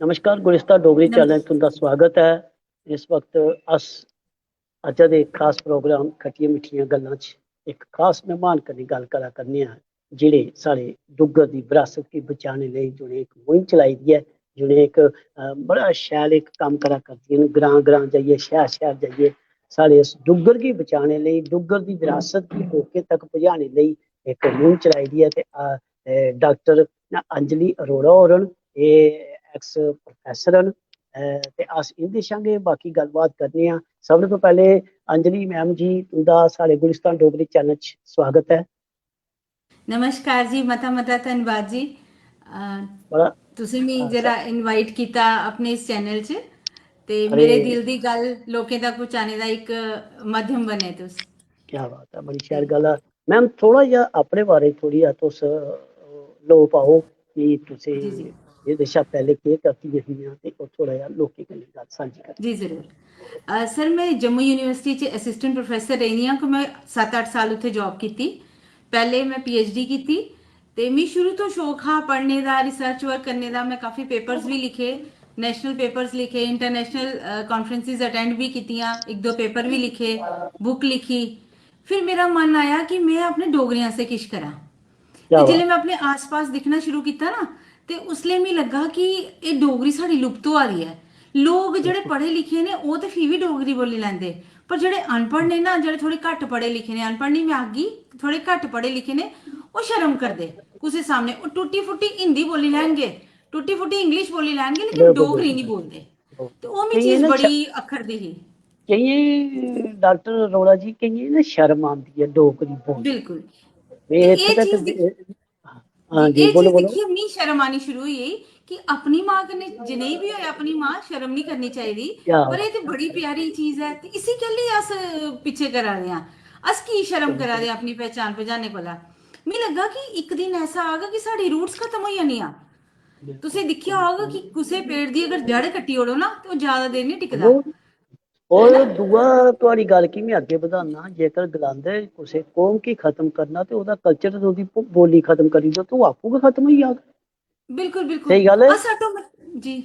नमस्कार गुलिस्ता डोगरी चैनल नमस्कार। तुंदा स्वागत है। इस वक्त अस अज्ज दे खास प्रोग्राम खट्टियां मिट्ठियां गल्लां च एक खास मेहमान कन्नै गल करा करने आं जेह्ड़े साढ़े डुग्गर दी विरासत गी बचाने लेई जि'नें इक मुहिम चलाई दी है, जि'नें इक बड़ा शैल इक कम्म करा करदियां न। ग्रां ग्रां जाइयै शैह्र शैह्र जाइयै साढ़े इस डुग्गर गी बचाने लेई, डुग्गर दी विरासत गी लोकें तक पजाने लेई इक मुहिम चलाई दी है। ते डाक्टर अंजलि अरोड़ा होर न, एह् एक्स प्रोफेसर न। ते अस इं'दे शा गै बाकी गल्लबात करने आं। सभनें तो पैह्ले अंजलि मैम जी तुंदा साढ़े गुलिस्तान डोगरी चैनल च स्वागत है। नमस्कार जी, मता मता धन्नवाद जी। अ, बड़ा ਤੁਸੀਂ ਵੀ अ, स- जरा ਇਨਵਾਈਟ ਕੀਤਾ ਆਪਣੇ ਇਸ ਚੈਨਲ 'ਚ ਤੇ अरे ਮੇਰੇ ਦਿਲ ਦੀ ਗੱਲ ਲੋਕਾਂ तक ਪਹੁੰਚਾਣੇ ਦਾ ਇੱਕ ਮਾਧਿਅਮ ਬਣੇ ਤੁਸੀਂ। क्या बात है, बड़ी ਤੇ शैल गल्ल है। मैम थोड़ा जिहा अपने बारे थोड़ी जिहा तुस लो पाओ कि तुसें जी जी एह्दे शा पैह्ले केह् करदियां हियां ते ओह् थोड़ा जिहा लोकें कन्नै गल्ल सांझी करो। जी जरूर। सर मैं जम्मू यूनिवर्सिटी च असिस्टेंट प्रोफेसर रही हाँ कि मैं 7-8 साल उत्थे जॉब की। पहले मैं पीएचडी की ते मी शुरू तो शौक हा पढ़ने का, रिसर्च वर्क करने का। मैं काफ़ी पेपर्स भी लिखे, नेशनल पेपर्स लिखे, इंटरनेशनल कॉन्फ्रेंसिस अटेंड भी कीतियां, एक दो पेपर भी लिखे, बुक लिखी। फिर मेरा मन आया कि मैं अपने डोगरियां से किश करा। ते क्या जिसले बात मैं अपने आस पास दिखना शुरू किया ना, ते उसले मी लगा कि ये डोगरी साड़ी लुप्त होआ दी है। लोग जेह्ड़े बिल्कुल पढ़े लिखे ने ओह् ते फ्ही बी डोगरी बोली लैंदे, पर जेह्ड़े अनपढ़ ने ना, जेह्ड़े थोड़े घट्ट पढ़े लिखे ने, अनपढ़ नहीं मैं आखगी, थोड़े घट्ट पढ़े लिखे ने, ओह् शर्म करदे कुसै सामने। ओह् टुट्टी फुट्टी हिंदी बोली लैनगे, टुट्टी फुट्टी इंग्लिश बोली लैनगे, लेकिन बिल्कुल डोगरी बिल्कुल नहीं बोलदे। बिल्कुल। ते ओह् मी केइयें चीज ना बड़ी अक्खर दी ही। केइयें डॉक्टर अरोड़ा जी केइयें ना शर्म आंदी है डोगरी बोलने। बिल्कुल। ते मैं इत्थें एह् तक चीज जी हाँ जी एह् बोलो चीज बोलो। दिक्खियै मी शर्म आनी शुरू होई गेई कि अपनी मां कन्नै जनेही बी होए, अपनी मां शर्म नहीं करनी चाहिदी। क्या पर एह् ते बात बड़ी प्यारी चीज है, ते इसी कैल्ली अस पिच्छे करा दे आं? अस की शर्म करा दे आं अपनी पहचान पजाने कोला? मी लग्गा कि इक दिन ऐसा आगा कि साढ़ी रूट्स खत्म होई जानियां। बिल्कुल तुसें दिक्खेआ होगा कि बिल्कुल। कुसै पेड़ दी अगर जड़ कट्टी ओड़ो ना ते ओह् ज्यादा देर नहीं टिकदा, वो है और ना? दूआ तुहाड़ी गल्ल गी मैं अग्गे बधाना, जेकर गलांदे कुसै कौम गी खत्म करना ते ओह्दा कल्चर ते ओह्दी बोली खत्म करी देओ ते ओह् आपूं गै खत्म होई जाग। बिल्कुल बिल्कुल। सही गल्ल है। अस ऑटो जी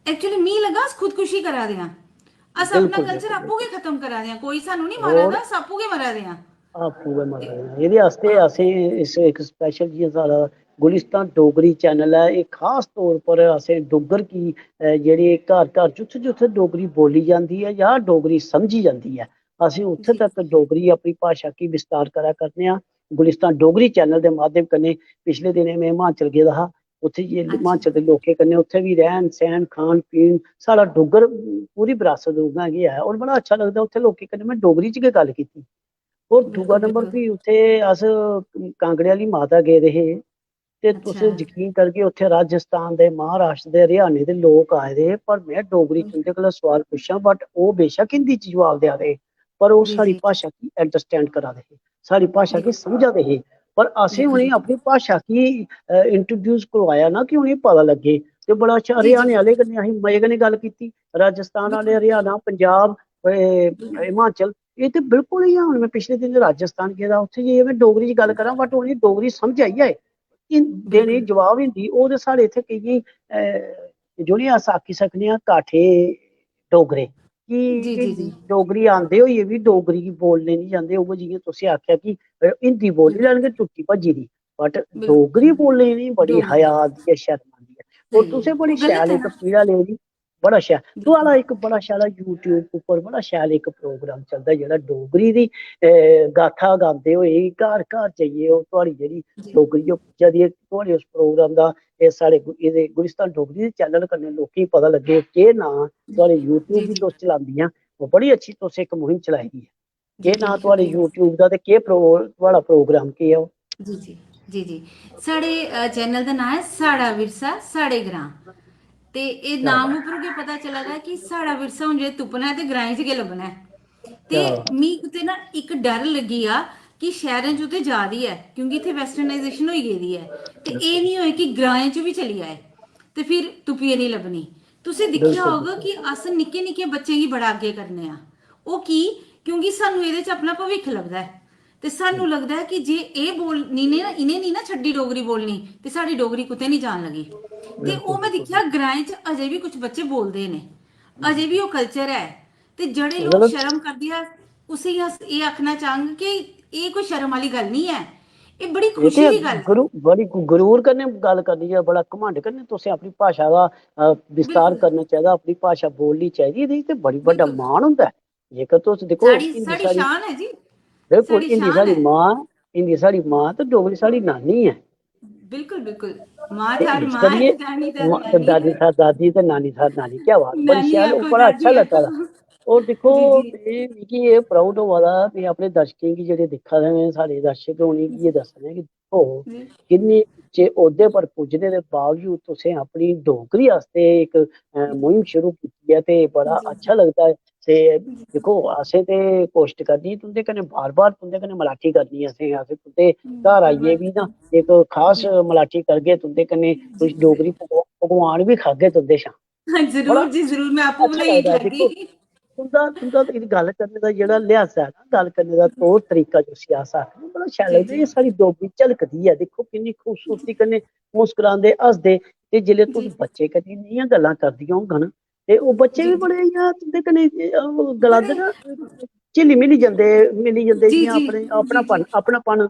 एक्चुअली मी लगा अस खुदकुशी करा दे आं। अस अपना बिल्कुल कल्चर बिल्कुल आपूं बिल्कुल। गै खत्म करा दे आं, कोई सानू नहीं मारा और दा, अस आपूं गै मरा दे आं। आपूं गै ते मरा दे आं। एह्दे आस्ते हाँ असें इस इक स्पैशल जि'यां साढ़ा गुलिस्तान डोगरी चैनल है, एह् खास तौर पर असें डुग्गर गी जेह्ड़ी घर घर जित्थै जित्थै डोगरी बोली जांदी है जां डोगरी समझी जांदी है, असें उत्थे जी तक डोगरी अपनी भाशा गी विस्तार करा करने आं। गुलिस्तान डोगरी चैनल दे माध्यम कन्नै पिछले दिनें में हिमाचल गेदा हा, उत्थे जे अच्छा हिमाचल दे लोकें कन्नै उत्थे बी रैह्न सैह्न खान पीन साढ़ा डुग्गर पूरी विरासत उ'आं गै है और बड़ा अच्छा लगदा उत्थे लोकें कन्नै में डोगरी च गै गल्ल कीती। और दूआ बिल्कुल नंबर बिल्कुल। भी उत्थे अस कांगड़े आह्ली माता गेदे हे ते तुस अच्छा यकीन करगे उत्थे राजस्थान दे महाराश्ट्र दे हरियाणे दे लोक आए दे हे, पर में डोगरी च उं'दे कोला सोआल पुच्छां बट ओह् बेशक हिंदी च जवाब देआ दे हे, पर ओह् जी साढ़ी जी भाशा गी अंडरस्टैंड करा दे हे, साढ़ी भाशा गी बिल्कुल समझा दे हे। पर असें बिल्कुल उ'नेंगी बिल्कुल। अपनी भाशा गी इंट्रोड्यूस करवाया ना कि उ'नेंगी पता लग्गे। ते बड़ा अच्छा जी जी हरियाणे जी आह्ले कन्नै असें मजे कन्नै गल्ल कीती, राजस्थान आह्ले, बिल्कुल हरियाणा, पंजाब, बिल्कुल हिमाचल, एह् ते बिल्कुल ही हून मैं पिछले दिन राजस्थान गेदा, उत्थे जाइयै मैं डोगरी च गल्ल करां बट उ'नेंगी डोगरी समझ आई जाए देने गी बिल्कुल। जवाब हिंदी, ओह् ते साढ़े इत्थै केइयें जि'नेंगी अस आक्खी सकने आं काठे डोगरे जी कि जी जी डोगरी आंदे होइयै बी डोगरी गी बोलने नहीं जांदे। उ'ऐ जि'यां तुसें आखेआ कि हिंदी बोली बिल्कुल लैनगे टुट्टी भज्जी दी, बट डोगरी बिल्कुल। बोलने गी बड़ी डोगरी हया आंदी है, शर्म आंदी है। और सही है, तुसें बड़ी वो गलत शैल है इक ना। पीड़ा लेदी, बड़ा शैल बिल्कुल तुआढ़ा इक बड़ा शैल यूट्यूब उप्पर बड़ा शैल इक प्रोग्राम चलदा जेह्ड़ा डोगरी दी गाथा गांदे होई घर घर जाइयै ओह् तुआढ़ी जेह्ड़ी जी डोगरी ओह् पुज्जा दी ऐ, तुआढ़े उस प्रोग्राम दा एह् साढ़े एह्दे गुलिस्तान डोगरी दे चैनल कन्नै लोकें गी पता लग्गे केह् नांऽ तुआढ़े यूट्यूब जी गी जी तुस चलांदियां, ओह् बड़ी अच्छी तुसें इक मुहिम चलाई दी है। जी केह् जी नांऽ तुआढ़े शुक्रिया। यूट्यूब दा ते केह् तुआढ़ा प्रोग्राम केह् ऐ ओह्? जी जी जी जी साढ़े चैनल का नाम है साढ़ा विरसा साढ़े ग्रां। ते एह् क्या नाम बात उप्परों गै पता चला दा कि साढ़ा विरसा हून जे तुप्पना ऐ ते ग्राएं च गै लब्भना ऐ। ते क्या बात मी कुतै ना इक डर लग्गी आ कि शैह्रें च ते जा दी ऐ क्योंकि इत्थै वैस्टर्नाइजेशन होई गेदी ऐ, ते एह् बिल्कुल निं होए कि ग्राएं च बी चली जाए ते फिर तुप्पियै नहीं लब्भनी। तुसें दिक्खेआ बिल्कुल होगा बिल्कुल कि अस निक्के निक्के बच्चें गी बड़ा अग्गें करने आं। ओह् की? क्योंकि सानूं एह्दे च अपना भविक्ख लगदा ऐ, ते सानूं लगदा है कि जे एह् बोल नी ना इ'नें नी ना छड्डी डोगरी बोलनी ते साढ़ी डोगरी कुतै नहीं जान लगी। ਤੇ ਬਿਲਕੁਲ ਉਹ ਮੈਂ ਬਿਲਕੁਲ ਦੇਖਿਆ ਗ੍ਰਾਂਏ 'ਚ ਅਜੇ ਵੀ ਕੁਝ ਬੱਚੇ ਬੋਲਦੇ ਨੇ, ਅਜੇ ਵੀ ਉਹ ਕਲਚਰ ਹੈ। ਤੇ ਜਿਹੜੇ ਲੋਕ ਮਤਲਬ ਸ਼ਰਮ ਕਰਦੇ ਆ, ਉਸੇ ਇਹ ਆਖਣਾ ਚਾਹਾਂਗੇ ਕਿ ਇਹ ਕੋਈ ਸ਼ਰਮ ਵਾਲੀ ਗੱਲ ਨਹੀਂ ਹੈ, ਇਹ ਬੜੀ ਇਹ ਖੁਸ਼ੀ ਤੇ ਦੀ ਗੱਲ ਹੈ। ਗੁਰੂ ਬੜੀ ਗਰੂਰ ਕਰਨੇ ਗੱਲ ਕਰਨੀ ਹੈ, ਬੜਾ ਘਮंड करने ਤੁਸੀਂ ਆਪਣੀ ਭਾਸ਼ਾ ਦਾ ਵਿਸਤਾਰ ਬਿਲਕੁਲ ਕਰਨਾ ਚਾਹੀਦਾ, ਆਪਣੀ ਭਾਸ਼ਾ ਬੋਲਣੀ ਚਾਹੀਦੀ, ਇਹਦੇ ਤੇ ਬੜੀ ਵੱਡਾ ਬਿਲਕੁਲ, ਮਾਣ ਹੁੰਦਾ ਹੈ। ਜੇਕਰ ਤੁਸੀਂ ਦੇਖੋ ਸਾਡੀ ਹਿੰਦੀ ਸਾਡੀ ਸਾਡੀ, ਸ਼ਾਨ ਹੈ ਜੀ, ਬਿਲकुल ਸਾਡੀ हिंदी ਸ਼ਾਨ साड़ी ਹੈ। माँ, हिंदी साड़ी माँ तो डोगरी साड़ी नानी है। बिल्कुल बिल्कुल, माँ ते थार इस माँ करिए है, नानी थार नानी दादी है। साहब दादी तो नानी साहब नानी, क्या बात, बड़ी नानी शैल, आखो बड़ा अच्छा दादी लगा आखो। था। और देखो जी जी मिगी ये प्राउड होआ दा भी अपने दर्शकें गी जेह्ड़े दिक्खा दे ने साढ़े दर्शक, उ'नेंगी ये दस्सने कि दिक्खो जी किन्ने उच्चे ओह्दे पर पुज्जने दे बावजूद तुसें अपनी डोगरी आस्तै इक मुहिम शुरू कीती है, ते बड़ा जी अच्छा लगदा है। ते जी दिक्खो असें ते कोशिश करनी तुं'दे कन्नै बार बार तुं'दे कन्नै मलाटी करनी है, असें तुं'दे घर आइयै धन्यवाद। भी ना एक खास जी मलाटी करगे तुं'दे कन्नै, जी कुछ जी डोगरी पकवान भी खागे तुं'दे शा, हाँ, बड़ा जरूर जी जरूर, मैं आपको अच्छा बनाइए लगदा है। खिलागी। दिक्खो तुं'दा तुं'दा गल्ल करने दा जेह्ड़ा लिहाजा है ना, गल्ल करने दा तौर तरीका जिसी अस आखने, बड़ा शैल जी लगदा। जी एह् साढ़ी डोगरी झलकदी ऐ, दिक्खो किन्नी खूबसूरती कन्नै मुस्करांदे हसदे, ते जेल्लै तुस जी बच्चे कन्नै नेहियां गल्लां करदियां होङन, ते ओह् बच्चे जी बी जी बड़े इ'यां तुं'दे कन्नै गलांदे बड़े ना, झिली मिली जंदे जी जि'यां जी अपने जी जी अपनापन,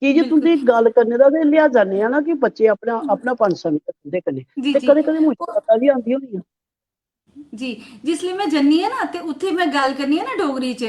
की जे बिल्कुल तुं'दी गल्ल करने दा ते लिहाजा नेहा ना कि बच्चे अपनापन समझदे तुं'दे कन्नै, जी ते जी कदें मुश्कलां बी आंदियां होनियां। जी, जिसलै मैं जन्नी आं ना ते उत्थे मैं गल्ल करनी आं ना डोगरी च,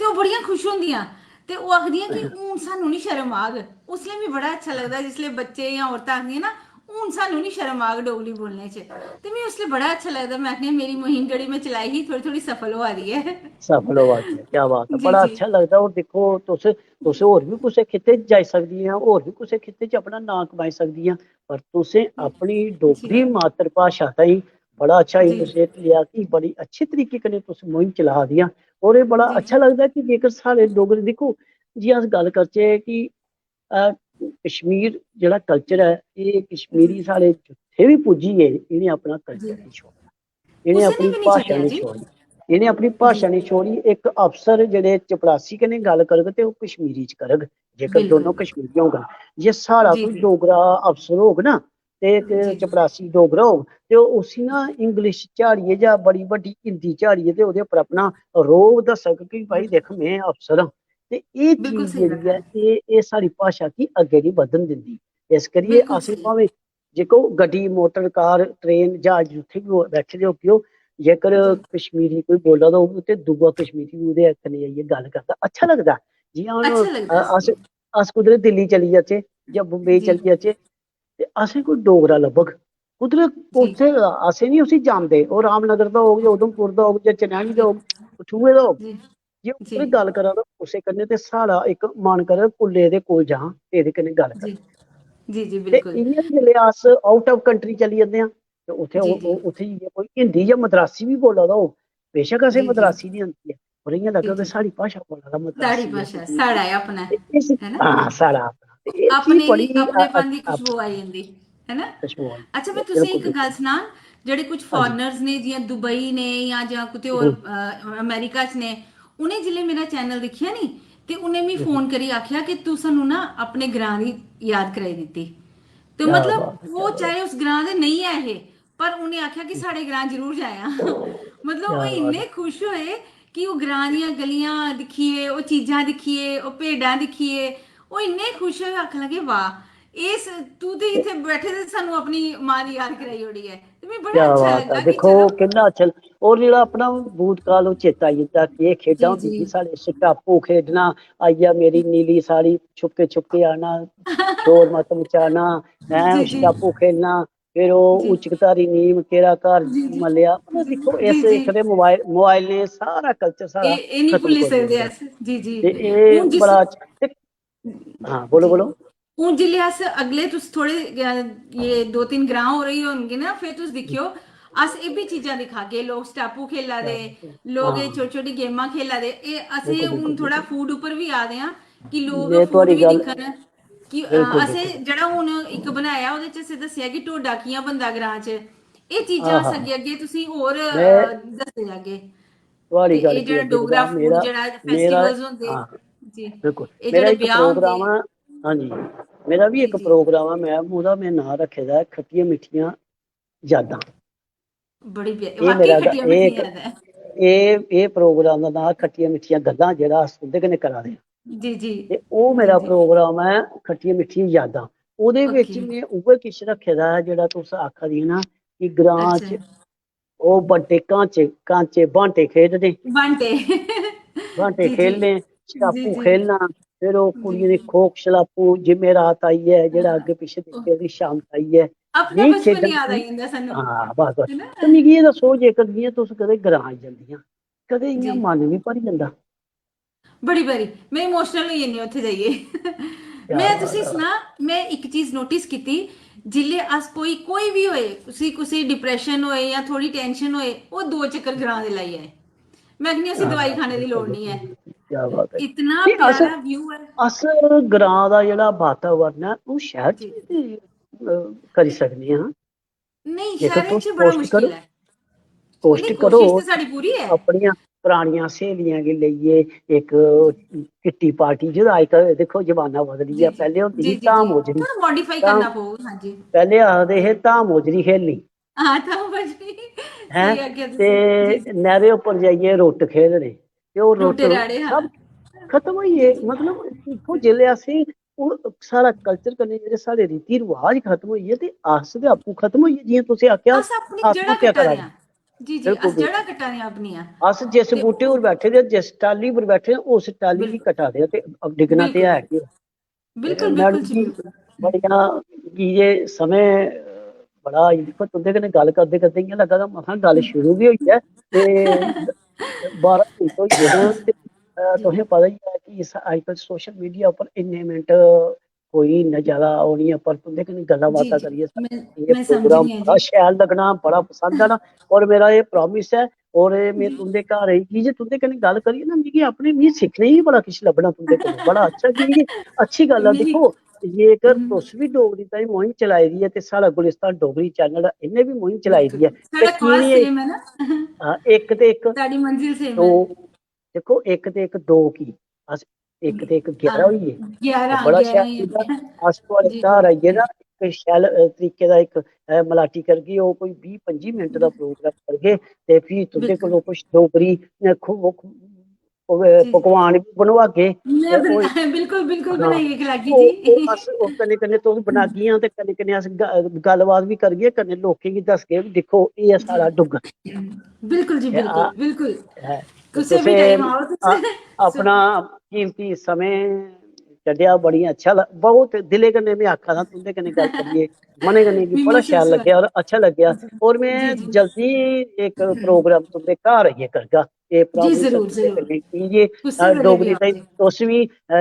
ते ओह् बड़ियां खुश होंदियां, ते ओह् आखदियां कि हून सानू नी शर्म आग। उसलै मिगी बड़ा अच्छा लगदा जिसलै बच्चे जां औरतां आखदियां ना हून सानू नी शर्म आग डोगरी बोलने च, ते मिगी उसलै बड़ा अच्छा लगदा। मैं आखनी आं मेरी मुहिम जेह्ड़ी मैं चलाई ही थोह्ड़ी थोह्ड़ी सफल होआ दी है। सफल होआ दी है, क्या बात है, जी बड़ा जी अच्छा लगदा। और दिक्खो तुस होर बी कुसै खित्ते च जाई सकदियां, होर बी कुसै खित्ते च अपना नांऽ कमाई सकदियां, पर तुसें अपनी जी डोगरी मात्तर भाशा ताईं बड़ा अच्छा जी इनिशिएटिव लिया कि बड़ी अच्छे तरीके कन्नै तुस मुहिम चला दियां। और एह् बड़ा जी अच्छा लगदा कि जेकर साढ़े डोगरे, दिक्खो जि'यां अस गल्ल करचै कि कश्मीर जेह्ड़ा कल्चर है, एह् जी कश्मीरी साढ़े जित्थे बी पुज्जी गे, इ'नें अपना जी, कल्चर नहीं छोड़ेआ, इ'नें कुसै ने अपनी भी नहीं भाशा छड्डेआ नहीं जी। छोड़ी, इ'नें अपनी जी भाशा नहीं छोड़ी। इक अफसर जेह्ड़े चपड़ासी कन्नै गल्ल करग ते ओह् कश्मीरी च करग, जेकर दोनों बिल्कुल कश्मीरी होङन। जे साढ़ा जी कोई जी डोगरा अफसर होग ना, ते इक जी चपड़ासी डोगरा होग, ते उसी ना इंग्लिश झाड़ियै जां बड़ी बड्डी हिंदी झाड़ियै ते ओह्दे उप्पर अपना रोब दस्सग कि भाई दिक्ख मैं अफसर आं, ते एह् बिल्कुल चीज सही जेह्ड़ी गल्ल ऐ, है। एह् साढ़ी भाशा गी अग्गें नहीं बधन दिंदी। इस करियै बिल्कुल असें सही। भावें जेको गड्डी मोटर कार ट्रेन जहाज जित्थे बी बैठे दे होगे, जेकर जी कश्मीरी कोई बोला दा होग ते दूआ कश्मीरी बी ओह्दे कन्नै जाइयै गल्ल करदा, अच्छा लगदा। जि'यां हून अच्छा लगता है अस जी अस कुदरै दिल्ली चली जाचै जां बम्बई जी चली जाचै, ते असें कोई डोगरा लब्भग कुदरै, जी उत्थे असें नी उसी जानदे, ओह् रामनगर दा होग जां उधमपुर दा होग जां चनैनी दा जी होग, कठुए दा होग, जी जे जी कोई गल्ल करा दा कुसै कन्नै, ते साढ़ा इक मन करै कुल्ले एह्दे कोल जां ते एह्दे कन्नै गल्ल जी करां। जी जी ते बिल्कुल इ'यां जेल्लै अस आउट ऑफ कंट्री चली जन्ने आं, ते उत्थे जी जी उत्थे जाइयै कोई हिंदी जां मद्रासी बी बोला दा होग, बेशक असें जी जी मद्रासी नी आंदी ऐ, पर इ'यां जी लग्गग कि जी साढ़ी भाशा बोला दा साड़ी मद्रासी ऐ भाषा कोई, साड़ा है अपना ते इस है ना, साढ़ा अपना, ते एह् चीज अपने ही बड़ी अपनेपन की खुशबू आई जंदी है ना। खुशबू आंदी अच्छा है, मैं तुसें बिल्कुल एक गल बिल्कुल। सनां, जेह्ड़े कुछ हाँ जी। फॉरनर्स ने जियां दुबई ने जां कुतै होर अमेरिका च ने, उ'नें जिल्लै मेरा चैनल दिक्खेआ नी, ते उ'नें मिगी फोन करियै आखेआ कि तू सानू ना अपने ग्रां दी याद कराई दित्ती। तो क्या बात है, मतलब क्या वो बात चाहे उस ग्रां दे नहीं है हे, पर उ'नें आखेआ कि साढ़े ग्रां जरूर जायां। मतलब क्या ओह् बात इन्ने है। खुश होए कि ओह् ग्रां दियां गलियां दिक्खियै, ओह् चीजां दिक्खियै, ओह् भेडां दिक्खियै, ओह् इन्ने खुश होए, आखन लगे वाह एह् तू ते इत्थे बैठे दे सानू अपनी मां दी याद कराई ओड़ी है, ते मिगी बड़ा क्या अच्छा बात है, लगा कि देखो चलो। किन्ना अच्छा। और जेह्ड़ा अपना भूतकाल ओह् चेता आई जंदा, केह् खेडां जी होंदी जी ही साढ़े, स्टापू खेढना, आइया मेरी नीली साड़ी, छुपके छुपके आना, शोर मत मचाना, जी जी स्टापू खेलना, फिर ओह् जी उचकतारी नीम केरा घर जी जी मल्लेआ, मतलब जी दिक्खो जी इस जी इक दे मोबाइल ने सारा कल्चर साढ़ा एह् नहीं खत्म भुल्ली करी सकदे ओड़ेआ। अस। जी जी ते एह् हून जिस बड़ा अच्छा, हाँ बोलो जी बोलो। हून जिल्ले अस अगले तुस थोड़े ये 2-3 ग्रां हो रही होनगे ना, फिर तुस दिक्खियो अस एह् बी चीजां दिखागे, लोग स्टापू खेला क्या दे, बात है। लोग एह् हाँ छोटी छोटी गेमां खेला दे, एह् असें बिल्कुल हून बिल्कुल थोड़ा बिल्कुल। फूड उप्पर भी आ दे आं कि लोग ये फूड थुआढ़ी भी गल्ल दिक्खन, कि बिल्कुल बिल्कुल। असें जेह्ड़ा हून इक बनाया ओह्दे च असें दस्सेआ कि ढोडा कि'यां बनदा ग्रां च, एह् चीजां हाँ अस हाँ अग्गे अग्गे तुसें होर मैं दसदे जागे। थुआढ़ी ते गल्ल एह् गी जेह्ड़ा अग्गे डोगरा बधा, फूड मेरा जेह्ड़ा मेरा फेस्टिवल्स होंदे, हाँ जी बिल्कुल, एह् मेरा जेह्ड़े एक ब्याह होंदे, प्रोग्राम है। हाँ जी, मेरा भी जी एक जी प्रोग्राम है, मैं ओह्दा मैं नांऽ रक्खे दा ऐ खट्टियां मिट्ठियां यादां। बड़ी ये वाकई मेरा खट्टियां मिठियां एक याद है। ये प्रोग्राम का नाम खट्टियां मिठियां गल्लां जेह्ड़ा अस तुंदे कन्नै करा दे आं जी जी ते ओह् जी मेरा जी। प्रोग्राम है खट्टियां मिठियां यादां। ओह्दे ओके। विच मैं उ'ऐ किश रक्खे दा ऐ जेह्ड़ा तुस आखा दी ना कि ग्रां अच्छा। च ओह् बड्डे कांचे बांटे खेढदे, बांटे। बांटे जी जी खेलने, जी स्टापू जी खेलना, फिर ओह् जी कुड़ियें दी जी। खोक छलापू जिम्मेरात आई है जेह्ड़ा अग्गे पिच्छे ओह, दिक्खे दी शामत आई है अपना नेईं बचपन खेढन याद दी। आई जंदा सानू, हाँ बस बस है ना। ते मिगी एह् दस्सो जेकर जि'यां तुस कदें ग्रां जंदियां कदें जी इ'यां मन बी भरी जंदा। बड़ी बारी मैं इमोशनल होई जन्नी उत्थे जाइयै। क्या मैं बात तुसें है। सनां, मैं एक चीज नोटिस कीती, जिल्ले अस कोई भी होए, कुसी डिप्रेशन होए या थोड़ी टेंशन होए, ओह् 2 चक्कर ग्रां दे लाई आए। मैं आखनी उसी हाँ, दवाई खाने दी बिल्कुल लोड़ नहीं है। बिल्कुल क्या बात है। इतना ते प्यारा व्यू है। अस ग्रां दा जेह्ड़ा वातावरण है ओह् शैह्र जी च बी करी सकने आं। नहीं, जेकर शहरें तुस च बड़ा कोश्ट करो मुश्किल है। कोश्ट नहीं, करो कोशिश तो साड़ी पूरी है। अपनियां परानियां स्हेलियां गी लेइयै इक किट्टी पार्टी जेह्दा अजकल दिक्खो जमाना बदली जी गेआ जी पैह्लें होंदी ही जी जी धाम जी, मोजरी। थोड़ा मॉडिफाई धाम करना पड़ेगा। हाँ जी। पैह्लें आखदे हे धाम मोजरी खेलनी हाँ था बजी। हैं सही आख्या ते तुसी। जी जी। नैह्रे उप्पर जाइयै रुट्ट खेलने ते ओह् रुट्ट रूटे राड़े, हाँ। सब खत्म होई जी गे। जी मतलब दिक्खो जेल्लै असें हून साढ़ा कल्चर कन्नै जेह्ड़े साढ़े रीति रिवाज खत्म होई गे ते अस ते आपूं खत्म होई गे। जि'यां तुसें आखेआ अस अपनी आत्म जड़ा हत्या कट्टा करा दे दे। आं। जी जी, बिल्कुल अस जड़ा बिल्कुल कट्टा दे आं अपनियां। अस जिस ते बूह्टे ओह् पर बैठे दे जिस टाली पर बैठे दे उस टाली गी बिल्कुल कटा दे ते डिग्गना ते बिल्कुल है बिल्कुल केह्। बिल्कुल मैडम बिल्कुल जी जी बिल्कुल। बड़ियां की जे समय बड़ा दिक्खो तुंदे कन्नै गल्ल करदे करदे इ'यां लग्गा दा मसां गल्ल शुरू बी होई ऐ ते 12 मिंट होई गे न ते जी तुसें पता ही है कि अजकल सोशल मीडिया उप्पर इन्ने मिंट कोई इन्ना ज्यादा ओह् नहीं है पर तुंदे कन्नै गल्लां जी बातां जी, करियै ये मैं समझ प्रोग्राम रही हूँ बड़ा जी। शैल लग्गना बड़ा पसंद आना और मेरा एह् प्रॉमिस है और मैं जी। तुंदे घर आई की जे तुंदे कन्नै गल्ल करियै ना मिगी अपने मिगी सिक्खने गी बड़ा किश लब्भना तुंदे कोलों बड़ा अच्छा कि मिगी अच्छी गल्ल है। मेरी दिक्खो जेकर हम्म, तुस बी डोगरी ताईं मुहिम चलाई दी ऐ ते साढ़ा गुलिस्तान डोगरी चैनल इन्नै बी मुहिम चलाई दी बिल्कुल ऐ ते साढ़ा की कॉज निं सेम है ना। इक ते इक साड़ी मंजिल सेम दो है। देखो इक ते इक दो की अस इक ते इक 11 होई गे ते 11 बड़ा 11 शैल ही कीता। है। अस थुआढ़े जी जी घर आइयै जी ना इक शैल तरीके दा इक मलाटी करगे ओह् कोई 20-25 मिंट दा प्रोग्राम करगे ते फ्ही तुंदे बिल्कुल। कोलों कुछ डोगरी जी जी, पकवान बी बनवागे मैं ओह् बिल्कुल बिल्कुल हाँ बनाइए खिलागी जी। ओह् अस कन्नै कन्नै तुस बनागियां ते कन्नै कन्नै अस गल्लबात बी करगे कन्नै लोकें गी दसगे दिक्खो एह् ऐ जी साढ़ा डुग्गर। बिल्कुल जी, ते बिल्कुल बिल्कुल। है ते कुसै भी टाइम तुसें आओ तुस। सु- अपना कीमती समय कड्ढेआ बड़ी अच्छा बहुत दिलै कन्नै में आखा दा तुंदे कन्नै गल्ल करियै मनै कन्नै कि भी बड़ा महसूस शैल हुआ। लग्गेआ और अच्छा लग्गेआ और जी मैं जी जल्दी एक प्रोग्राम तुंदे घर आइयै करगा एह् जी, प्रॉमिस है जरूर तुंदे जरूर, कन्नै की जे कुसै वेले भी डोगरी आओ ताईं जी। तुस बी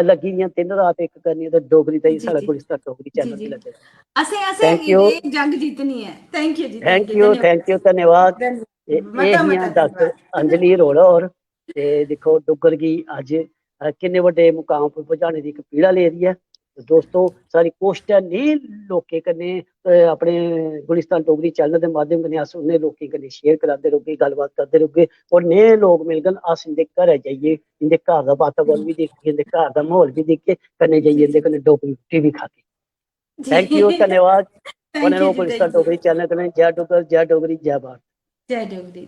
लग्गी दियां दिन रात इक करनी ते डोगरी ताईं जी साढ़ा जी गुलिस्तान डोगरी जी चैनल जी। बी लग्गे दा। असें असें थैंक यू ये जंग जीतनी है। थैंक यू थैंक यू धन्यवाद। ते मता एह् हियां मता डाक्टर धन्यवाद। अंजलि अरोड़ा होर ते दिक्खो डुग्गर गी अज्ज किन्ने बड्डे मुकाम पर पजाने दी इक पीड़ा ले दी ऐ। ते दोस्तो सारी कोशट ऐ नेह् लोकें कन्नै अपने गुलिस्तान डोगरी चैनल दे माध्यम कन्नै अस उ'नें लोकें कन्नै शेयर करांदे रौह्गे गल्लबात करदे रौह्गे और नेह् लोक मिलङन अस इं'दे घरै जाइयै इं'दे घर दा वातावरण बी दिखगे इं'दे घर दा म्हौल बी दिखगे कन्नै जी जाइयै इं'दे जी कन्नै डोगरी रुट्टी बी खागे। जी। थैंक यू धन्यवाद। बने थैंक यू रहो जी, Gulistan thank you. Dogri channel कन्नै जय डुग्गर जय डोगरी जय भारत। जय डोगरी।